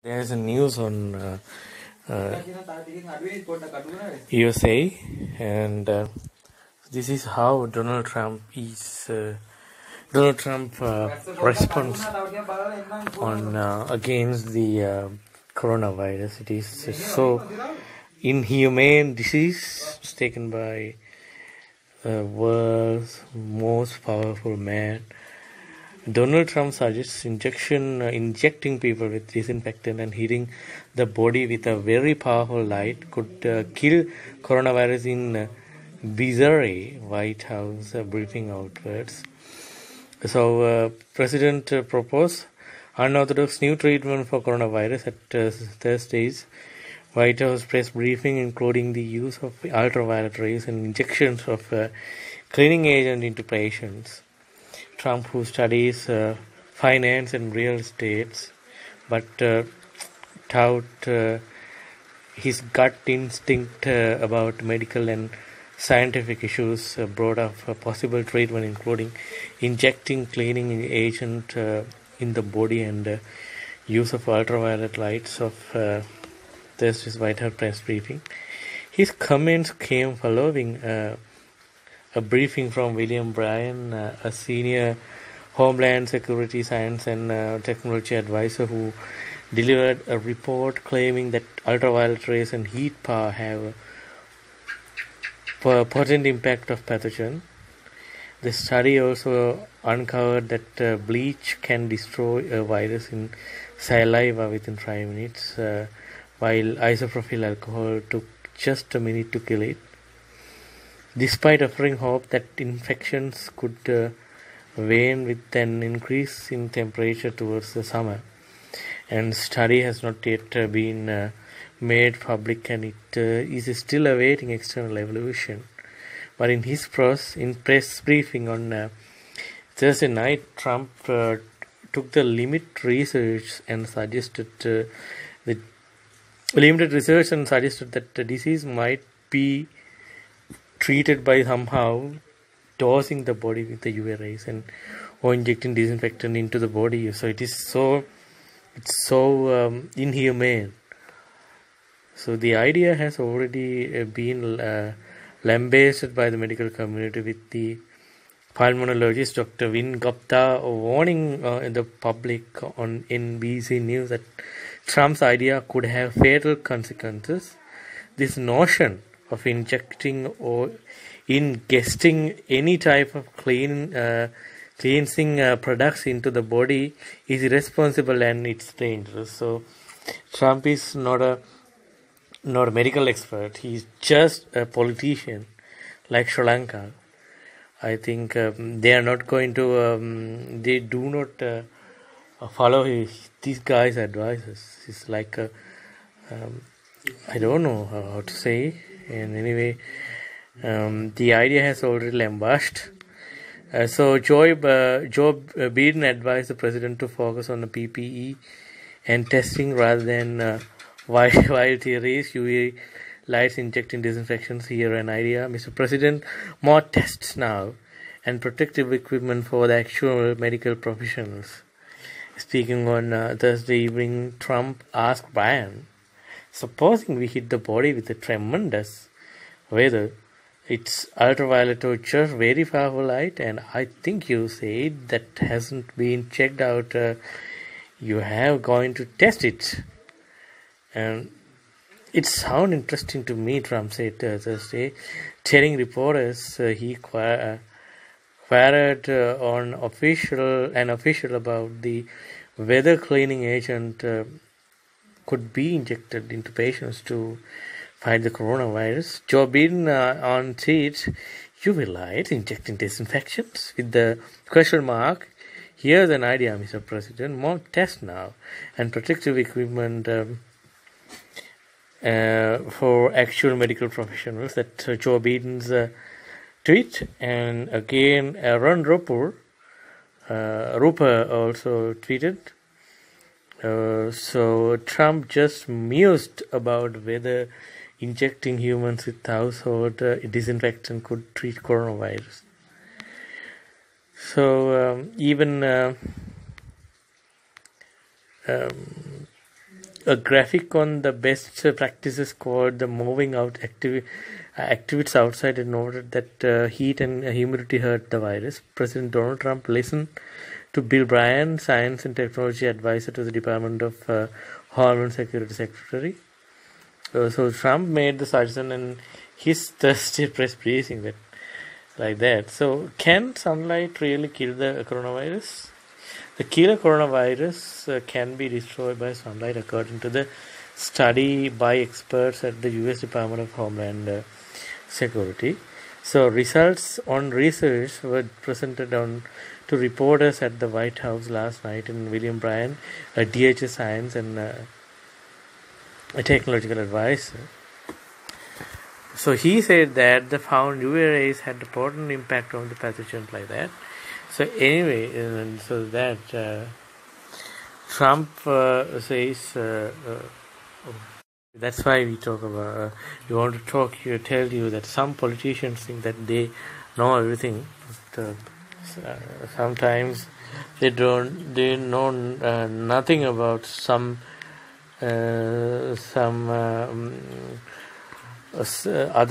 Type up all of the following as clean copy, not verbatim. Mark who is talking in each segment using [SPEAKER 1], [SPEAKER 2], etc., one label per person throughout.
[SPEAKER 1] There's a news on USA, and this is how Donald Trump responds on against the coronavirus. It is so inhumane disease taken by the world's most powerful man. Donald Trump suggests injecting people with disinfectant and heating the body with a very powerful light could kill coronavirus in bizarre White House briefing outwards. So, President proposed unorthodox new treatment for coronavirus at Thursday's White House press briefing, including the use of ultraviolet rays and injections of cleaning agent into patients. Trump, who studies finance and real estate, but tout his gut instinct about medical and scientific issues, brought up a possible treatment including injecting cleaning agent in the body and use of ultraviolet lights of Thursday's White House press briefing. His comments came following a briefing from William Bryan, a senior Homeland Security Science and Technology advisor, who delivered a report claiming that ultraviolet rays and heat power have a potent impact of pathogen. The study also uncovered that bleach can destroy a virus in saliva within 5 minutes, while isopropyl alcohol took just a minute to kill it. Despite offering hope that infections could wane with an increase in temperature towards the summer, and study has not yet been made public, and it is still awaiting external evaluation. But in his press briefing on Thursday night, Trump took the limited research and suggested that the disease might be treated by somehow dosing the body with the UV rays or injecting disinfectant into the body. So it's so inhumane. So the idea has already been lambasted by the medical community, with the pulmonologist Dr. Vin Gupta warning the public on NBC News that Trump's idea could have fatal consequences. This notion of injecting or ingesting any type of cleansing products into the body is irresponsible and it's dangerous. So Trump is not a medical expert. He's just a politician, like Sri Lanka. I think they are not going to. They do not follow these guys' advices. It's like I don't know how to say. And anyway, the idea has already lambasted. So Joe Biden advised the president to focus on the PPE and testing rather than wild theories. UV lights injecting disinfectants. Here an idea, Mr. President. More tests now and protective equipment for the actual medical professionals. Speaking on Thursday evening, Trump asked Biden, supposing we hit the body with a tremendous weather, it's ultraviolet or just very powerful light, and I think you said that hasn't been checked out. You have going to test it. And it sounds interesting to me, Trump said Thursday, telling reporters he queried on an official about the whether cleaning agent could be injected into patients to fight the coronavirus. Joe Biden on tweet, UV light injecting disinfectants with the question mark. Here's an idea, Mr. President. More tests now and protective equipment for actual medical professionals. That Joe Biden's tweet. And again, Aaron Roper also tweeted. So Trump just mused about whether injecting humans with household disinfectant could treat coronavirus. So even a graphic on the best practices called the moving out activities outside and noted that heat and humidity hurt the virus. President Donald Trump listened to Bill Bryan, Science and Technology Advisor to the Department of Homeland Security Secretary. So Trump made the suggestion in his Thursday press briefing like that. So can sunlight really kill the coronavirus? The killer coronavirus can be destroyed by sunlight according to the study by experts at the US Department of Homeland Security. So results on research were presented to reporters at the White House last night, and William Bryan, a DHS Science and a technological advisor. So he said that the found UV rays had a potent impact on the pathogens like that. So anyway, so that Trump says that's why we talk about. We want to tell you that some politicians think that they know everything. But, sometimes they know nothing about some other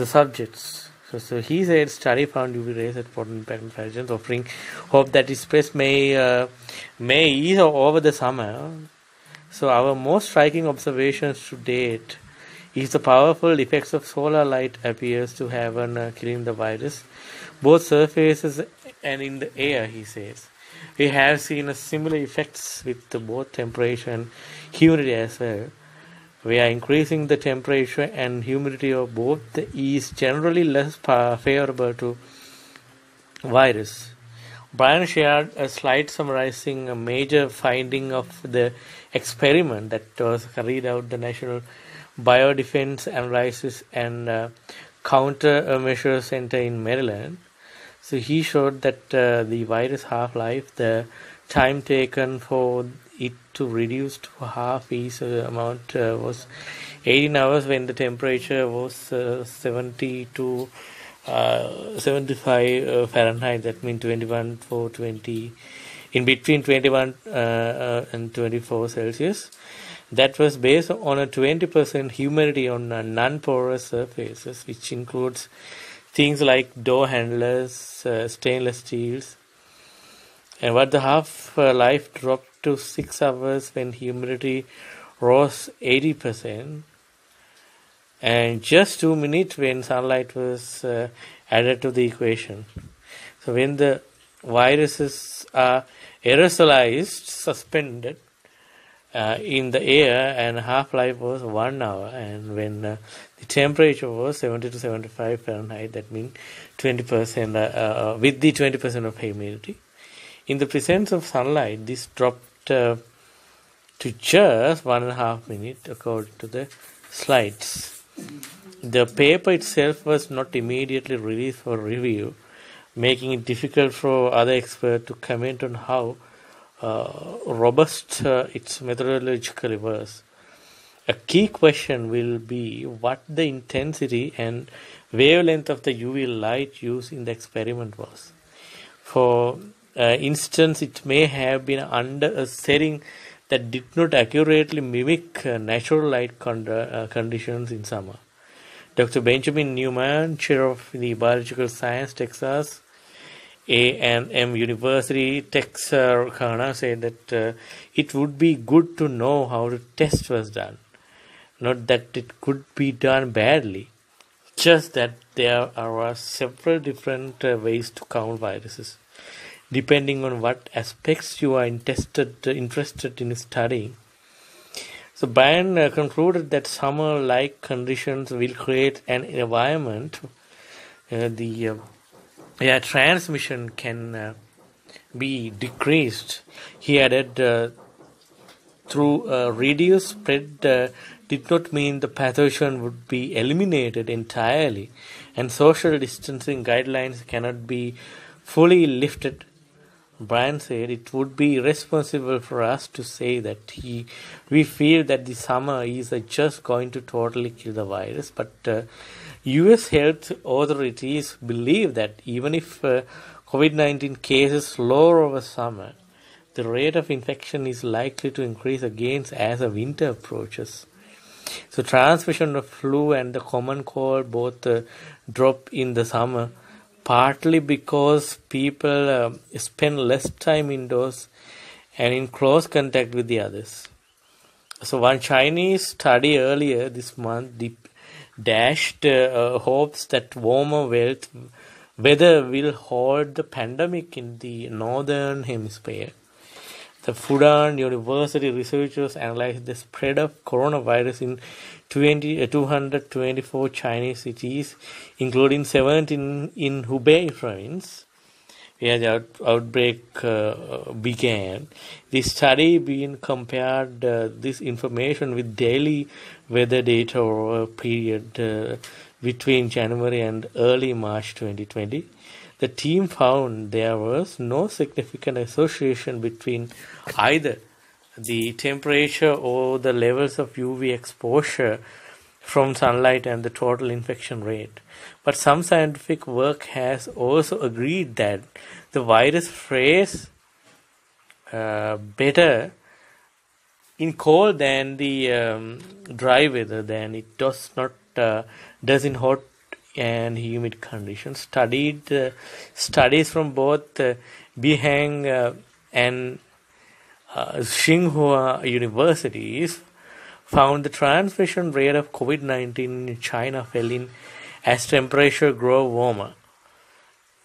[SPEAKER 1] subjects. So he said study found UV rays at potent pathogens, offering hope that its spread may ease over the summer. So our most striking observations to date is the powerful effects of solar light appears to have on killing the virus, both surfaces and in the air, he says. We have seen similar effects with both temperature and humidity as well. We are increasing the temperature and humidity of both is generally less favorable to virus. Bryan shared a slide summarizing a major finding of the experiment that was carried out the National Biodefense Analysis and Countermeasure Center in Maryland. So he showed that the virus half-life, the time taken for it to reduce to half its amount was 18 hours when the temperature was 70 to 75 Fahrenheit. That means 21 for 20, in between 21 and 24 Celsius. That was based on a 20% humidity on non-porous surfaces, which includes things like door handlers, stainless steels. And what the half-life dropped to 6 hours when humidity rose 80%, and just 2 minutes when sunlight was added to the equation. So when the viruses are aerosolized, suspended in the air, and half-life was 1 hour, and when the temperature was 70 to 75 Fahrenheit, that means 20% with the 20% of humidity. In the presence of sunlight, this dropped to just 1.5 minutes, according to the slides. The paper itself was not immediately released for review, making it difficult for other experts to comment on how robust its methodologically was. A key question will be what the intensity and wavelength of the UV light used in the experiment was. For instance, it may have been under a setting that did not accurately mimic natural light conditions in summer. Dr. Benjamin Newman, chair of the Biological Science, Texas A&M University, Texarkana, said that it would be good to know how the test was done. Not that it could be done badly, just that there are several different ways to count viruses, depending on what aspects you are interested in studying. So Bryan concluded that summer-like conditions will create an environment transmission can be decreased. He added, through reduced spread did not mean the pathogen would be eliminated entirely, and social distancing guidelines cannot be fully lifted. Bryan said it would be irresponsible for us to say that we feel that the summer is just going to totally kill the virus, but US health authorities believe that even if COVID-19 cases lower over summer, the rate of infection is likely to increase again as the winter approaches. So transmission of flu and the common cold both drop in the summer, partly because people spend less time indoors and in close contact with the others. So one Chinese study earlier this month dashed hopes that warmer weather will halt the pandemic in the northern hemisphere. The Fudan University researchers analyzed the spread of coronavirus in 224 Chinese cities, including 17 in Hubei province, where the outbreak began. The study being compared this information with daily weather data over a period between January and early March 2020. The team found there was no significant association between either the temperature or the levels of UV exposure from sunlight and the total infection rate. But some scientific work has also agreed that the virus fares better in cold than the dry weather than it does in hot and humid conditions. Studies from both Beihang and Tsinghua universities found the transmission rate of COVID-19 in China fell in as temperature grew warmer,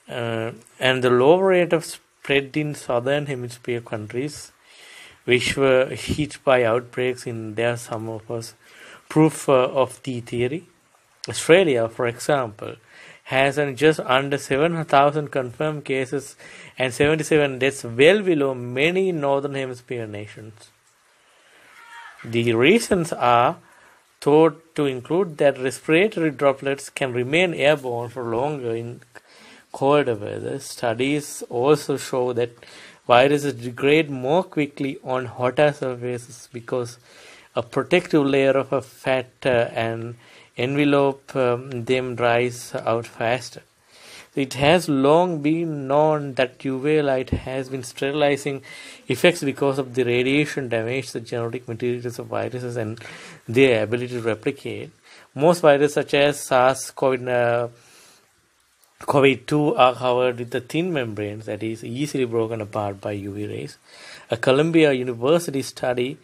[SPEAKER 1] and the lower rate of spread in southern hemisphere countries, which were hit by outbreaks in their summer, was proof of the theory. Australia, for example, has just under 7,000 confirmed cases and 77 deaths, well below many northern hemisphere nations. The reasons are thought to include that respiratory droplets can remain airborne for longer in colder weather. Studies also show that viruses degrade more quickly on hotter surfaces because a protective layer of a fat and envelope them dries out faster. It has long been known that UV light has been sterilizing effects because of the radiation damage the genetic materials of viruses and their ability to replicate. Most viruses such as SARS-CoV-2 are covered with a thin membrane that is easily broken apart by UV rays. A Columbia University study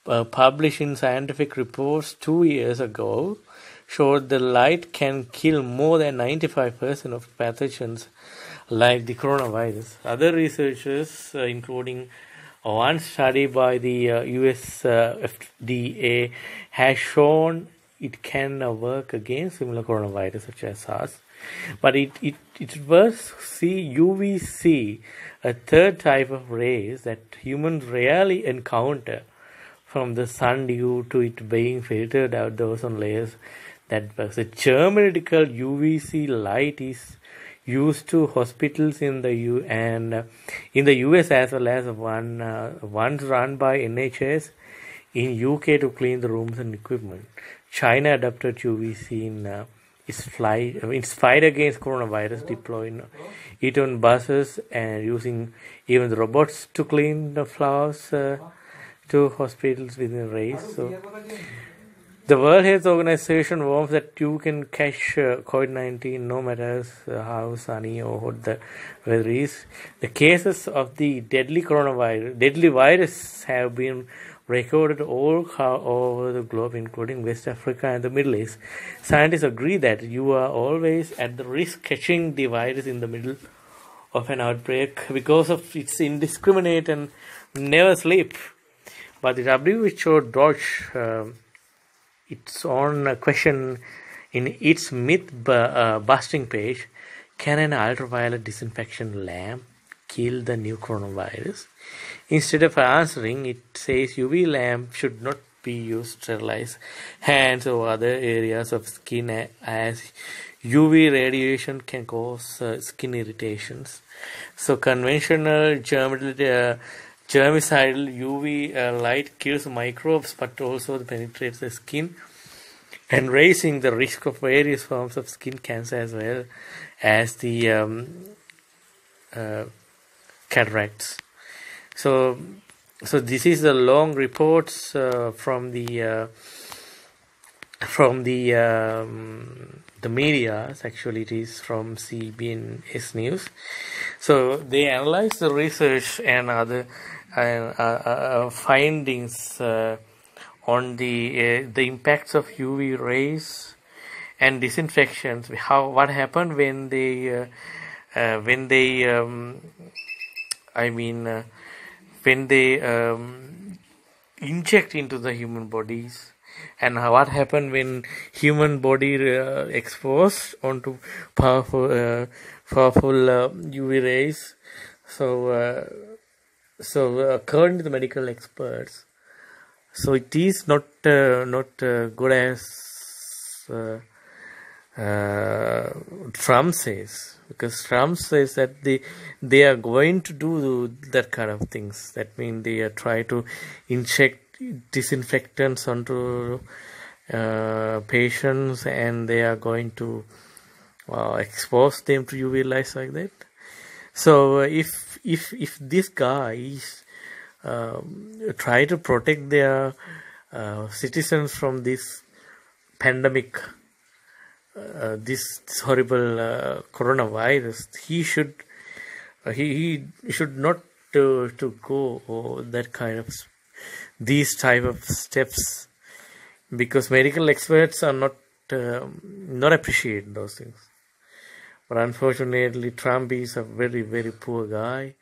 [SPEAKER 1] published in Scientific Reports 2 years ago showed the light can kill more than 95% of pathogens like the coronavirus. Other researchers, including one study by the US FDA, has shown it can work against similar coronavirus such as SARS. But it was UVC, a third type of rays that humans rarely encounter from the sun due to it being filtered out the ozone layers. That works. The thermomedical UVC light is used to hospitals in the US as well as ones run by NHS in UK to clean the rooms and equipment. China adopted UVC in its fight against coronavirus, deploying it on buses and using even the robots to clean the floors to hospitals within race. So the World Health Organization warns that you can catch COVID-19 no matter how sunny or hot the weather is. The cases of the deadly virus have been recorded all over the globe, including West Africa and the Middle East. Scientists agree that you are always at the risk catching the virus in the middle of an outbreak because of its indiscriminate and never sleep. But the WHO dodged its own question in its myth-busting page. Can an ultraviolet disinfection lamp kill the new coronavirus? Instead of answering, it says UV lamp should not be used to sterilize hands or other areas of skin, as UV radiation can cause skin irritations. So conventional germicidal UV light kills microbes but also penetrates the skin and raising the risk of various forms of skin cancer as well as the cataracts. So this is the long reports from the media. Actually, it is from CBS News. So they analyze the research and other findings on the impacts of UV rays and disinfections. What happened when they when they inject into the human bodies, and what happened when human body exposed onto powerful UV rays. So according to the medical experts, so it is not good as Trump says, because Trump says that they are going to do that kind of things. That means they are trying to inject disinfectants onto patients, and they are going to expose them to UV lights like that. So if these guys try to protect their citizens from this pandemic, this horrible coronavirus, he should not to go that kind of these type of steps, because medical experts are not appreciate those things. But unfortunately, Trump is a very, very poor guy.